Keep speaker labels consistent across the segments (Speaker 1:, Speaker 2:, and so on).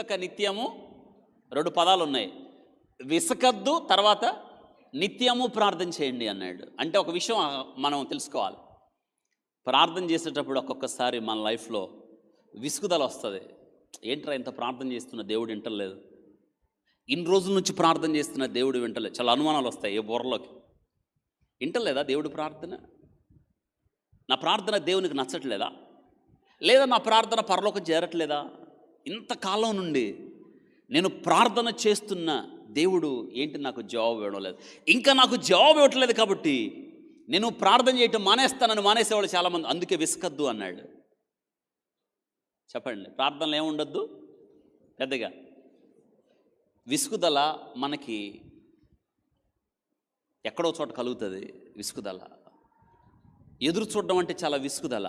Speaker 1: విసుకక నిత్యము 2 పదాలు ఉన్నాయి. విసకద్దు, తర్వాత నిత్యము ప్రార్థన చేయండి అన్నాడు. అంటే ఒక విషయం మనం తెలుసుకోవాలి. ప్రార్థన చేసేటప్పుడు ఒక్కొక్కసారి మన లైఫ్లో విసుగుదల వస్తుంది. ఏంట్రా ఇంత ప్రార్థన చేస్తున్న దేవుడు వింటలేదు, ఇన్ని రోజుల నుంచి ప్రార్థన చేస్తున్న దేవుడు వింటలేదు. చాలా అనుమానాలు వస్తాయి ఏ బుర్రలోకి. వింటలేదా దేవుడు ప్రార్థన? నా ప్రార్థన దేవునికి నచ్చట్లేదా? లేదా నా ప్రార్థన పరలోకం చేరట్లేదా? ఇంతకాలం నుండి నేను ప్రార్థన చేస్తున్న దేవుడు ఏంటి నాకు జవాబు ఇవ్వడం లేదు, ఇంకా నాకు జవాబు ఇవ్వట్లేదు కాబట్టి నేను ప్రార్థన చేయటం మానేస్తానని మానేసేవాళ్ళు చాలామంది. అందుకే విసుకద్దు అన్నాడు. చెప్పండి, ప్రార్థనలు ఏముండొద్దు పెద్దగా. విసుగుదల మనకి ఎక్కడో చోట కలుగుతుంది. విసుగుదల, ఎదురు చూడడం అంటే చాలా విసుగుదల.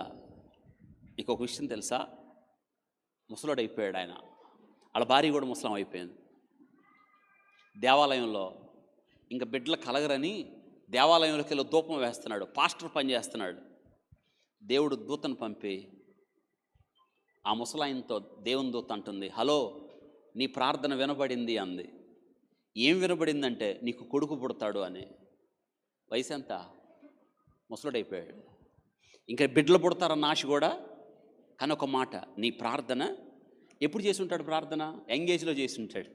Speaker 1: నీకు ఒక విషయం తెలుసా? ముసలోడు అయిపోయాడు ఆయన, వాళ్ళ భార్య కూడా ముసలం అయిపోయింది. దేవాలయంలో ఇంకా బిడ్డలు కలగరని దేవాలయంలోకి వెళ్ళి ధూపం వేస్తున్నాడు. పాస్టర్ పని చేస్తున్నాడు. దేవుడు దూతను పంపి ఆ ముసలాయనతో దేవుని దూత అంటుంది, హలో, నీ ప్రార్థన వినబడింది అంది. ఏం వినబడిందంటే నీకు కొడుకు పుడతాడు అని. వయసు ఎంత? ముసలుడైపోయాడు. ఇంకా బిడ్డలు పుడతారన్న ఆశ కూడా. కానీ ఒక మాట, నీ ప్రార్థన ఎప్పుడు చేసి ఉంటాడు? ప్రార్థన యంగేజ్లో చేసి ఉంటాడు.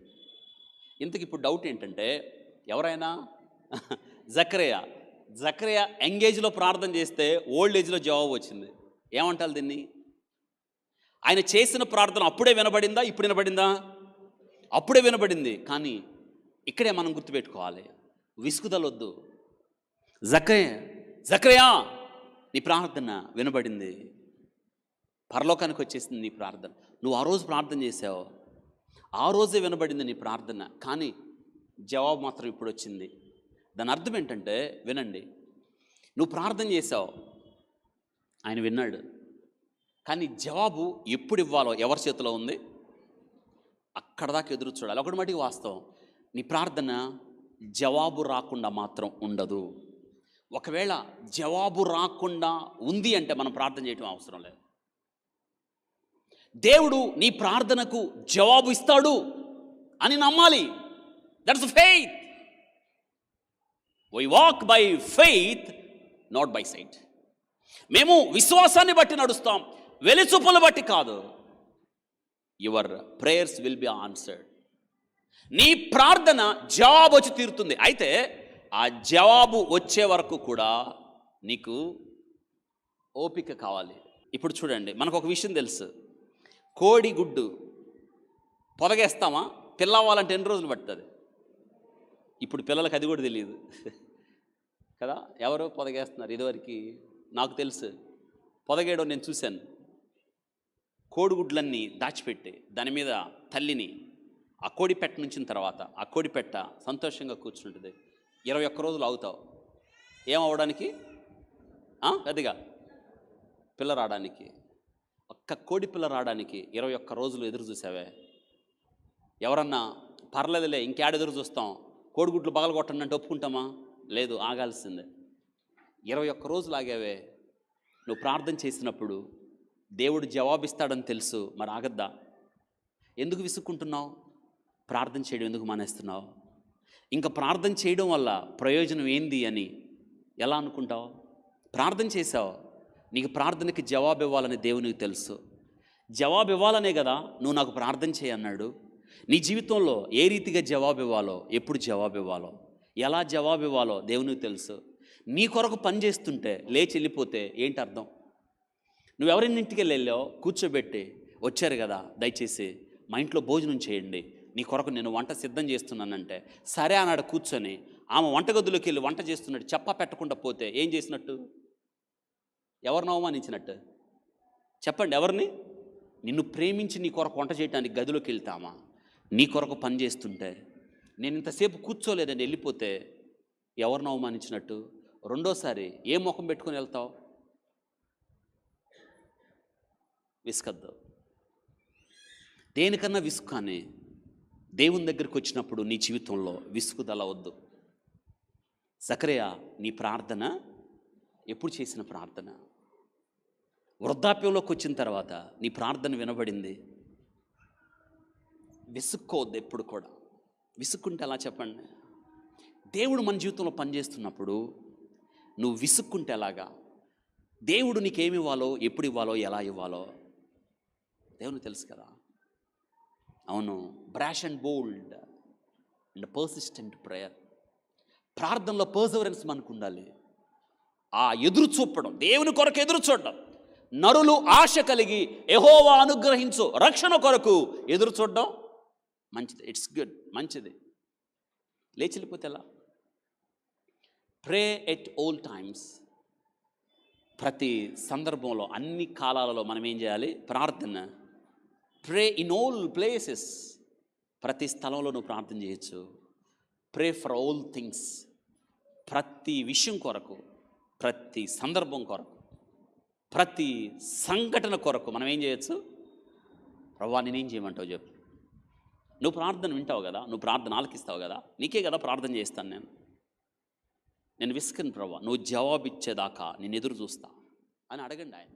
Speaker 1: ఇంతకు ఇప్పుడు డౌట్ ఏంటంటే, ఎవరైనా జకరియా యంగేజ్లో ప్రార్థన చేస్తే ఓల్డ్ ఏజ్లో జవాబు వచ్చింది. ఏమంటారు దీన్ని? ఆయన చేసిన ప్రార్థన అప్పుడే వినబడిందా, ఇప్పుడు వినబడిందా? అప్పుడే వినబడింది. కానీ ఇక్కడే మనం గుర్తుపెట్టుకోవాలి, విసుగుదలొద్దు. జకరియా నీ ప్రార్థన వినబడింది, పరలోకానికి వచ్చేసింది నీ ప్రార్థన. నువ్వు ఆ రోజు ప్రార్థన చేసావు, ఆ రోజే వినబడింది నీ ప్రార్థన, కానీ జవాబు మాత్రం ఇప్పుడు వచ్చింది. దాని అర్థం ఏంటంటే, వినండి, నువ్వు ప్రార్థన చేసావు, ఆయన విన్నాడు, కానీ జవాబు ఎప్పుడు ఇవ్వాలో ఎవరి చేతిలో ఉంది? అక్కడ దాకా ఎదురు చూడాలి. ఒకటి మటుకు వాస్తవం, నీ ప్రార్థన జవాబు రాకుండా మాత్రం ఉండదు. ఒకవేళ జవాబు రాకుండా ఉంది అంటే మనం ప్రార్థన చేయటం అవసరం లేదు. దేవుడు నీ ప్రార్థనకు జవాబు ఇస్తాడు అని నమ్మాలి. That's faith. We walk by faith, not by sight. మేము విశ్వాసాన్ని బట్టి నడుస్తాం, వెలిచూపులు బట్టి కాదు. Your prayers will be answered. నీ ప్రార్థన జవాబు వచ్చి తీరుతుంది. అయితే ఆ జవాబు వచ్చే వరకు కూడా నీకు ఓపిక కావాలి. ఇప్పుడు చూడండి, మనకు ఒక విషయం తెలుసు, కోడి గుడ్డు పొదగేస్తామా? పిల్ల అవ్వాలంటే ఎన్ని రోజులు పడుతుంది? ఇప్పుడు పిల్లలకు అది కూడా తెలియదు కదా. ఎవరో పొదగేస్తున్నారు. ఇదివరకు నాకు తెలుసు, పొదగేయడం నేను చూశాను. కోడిగుడ్లన్నీ దాచిపెట్టి దాని మీద తల్లిని ఆ కోడి పెట్ట నుంచిన తర్వాత ఆ కోడి పెట్ట సంతోషంగా కూర్చుంటుంది. 21 రోజులు అవుతావు. ఏమవడానికి? పెద్దగా పిల్ల రావడానికి. ఒక్క కోడి పిల్ల రావడానికి 21 రోజులు ఎదురు చూసావే. ఎవరన్నా పర్లేదులే ఇంకేడ ఎదురు చూస్తాం, కోడిగుడ్లు పగలగొట్టండి అంటే ఒప్పుకుంటామా? లేదు, ఆగాల్సిందే. 21 రోజులు ఆగావే. నువ్వు ప్రార్థన చేసినప్పుడు దేవుడు జవాబిస్తాడని తెలుసు, మరి ఆగద్దా? ఎందుకు విసుక్కుంటున్నావు? ప్రార్థన చేయడం ఎందుకు మానేస్తున్నావు? ఇంకా ప్రార్థన చేయడం వల్ల ప్రయోజనం ఏంది అని ఎలా అనుకుంటావు? ప్రార్థన చేసావు, నీకు ప్రార్థనకి జవాబు ఇవ్వాలని దేవునికి తెలుసు. జవాబు ఇవ్వాలనే కదా నువ్వు నాకు ప్రార్థన చేయన్నాడు. నీ జీవితంలో ఏ రీతిగా జవాబు ఇవ్వాలో, ఎప్పుడు జవాబు ఇవ్వాలో, ఎలా జవాబు ఇవ్వాలో దేవునికి తెలుసు. నీ కొరకు పని చేస్తుంటే లేచి వెళ్ళిపోతే ఏంటి అర్థం? నువ్వెవరింటికి వెళ్ళావు, కూర్చోబెట్టి వచ్చారు కదా, దయచేసి మా ఇంట్లో భోజనం చేయండి, నీ కొరకు నేను వంట సిద్ధం చేస్తున్నానంటే సరే అన్నాడు. కూర్చొని ఆమె వంటగదిలోకి వెళ్ళి వంట చేస్తున్నట్టు చెప్ప పెట్టకుండా పోతే ఏం చేసినట్టు? ఎవరిని అవమానించినట్టు? చెప్పండి, ఎవరిని? నిన్ను ప్రేమించి నీ కొరకు వంట చేయడానికి గదిలోకి వెళ్తామా? నీ కొరకు పని చేస్తుంటే నేను ఇంతసేపు కూర్చోలేదని వెళ్ళిపోతే ఎవరిని అవమానించినట్టు? రెండోసారి ఏ ముఖం పెట్టుకొని వెళ్తావు? విసుకద్దు. దేనికన్నా విసుగు. కానీ దేవుని దగ్గరికి వచ్చినప్పుడు నీ జీవితంలో విసుగుదల వద్దు. జకరియా నీ ప్రార్థన ఎప్పుడు చేసిన ప్రార్థన? వృద్ధాప్యంలోకి వచ్చిన తర్వాత నీ ప్రార్థన వినబడింది. విసుక్కోవద్దు ఎప్పుడు కూడా. విసుక్కుంటే ఎలా చెప్పండి? దేవుడు మన జీవితంలో పనిచేస్తున్నప్పుడు నువ్వు విసుక్కుంటే ఎలాగా? దేవుడు నీకేమి ఇవ్వాలో, ఎప్పుడు ఇవ్వాలో, ఎలా ఇవ్వాలో దేవునికి తెలుసు కదా. అవును, brash and bold and persistent prayer. ప్రార్థనలో పర్సవరెన్స్ మనకు ఉండాలి. ఆ ఎదురు చూపడం, దేవుని కొరకు ఎదురు చూడడం. నరులు ఆశ కలిగి యెహోవా అనుగ్రహించు రక్షణ కొరకు ఎదురు చూడడం మంచిది. ఇట్స్ గుడ్, మంచిది. లేచిపోతే ఎలా? ప్రే ఎట్ ఆల్ టైమ్స్. ప్రతి సందర్భంలో, అన్ని కాలాలలో మనం ఏం చేయాలి? ప్రార్థన. Pray in all places. ప్రతి స్థలంలో నువ్వు ప్రార్థన చేయొచ్చు. Pray for all things. ప్రతి విషయం కొరకు, ప్రతి సందర్భం కొరకు, ప్రతి సంఘటన కొరకు మనం ఏం చేయొచ్చు? ప్రభువా నేనేం చేయమంటావు చెప్పు. నువ్వు ప్రార్థన వింటావు కదా, నువ్వు ప్రార్థన ఆలకిస్తావు కదా, నీకే కదా ప్రార్థన చేస్తాను నేను విసుకను ప్రభువా, నువ్వు జవాబు ఇచ్చేదాకా నేను ఎదురు చూస్తా అని అడగండి ఆయన.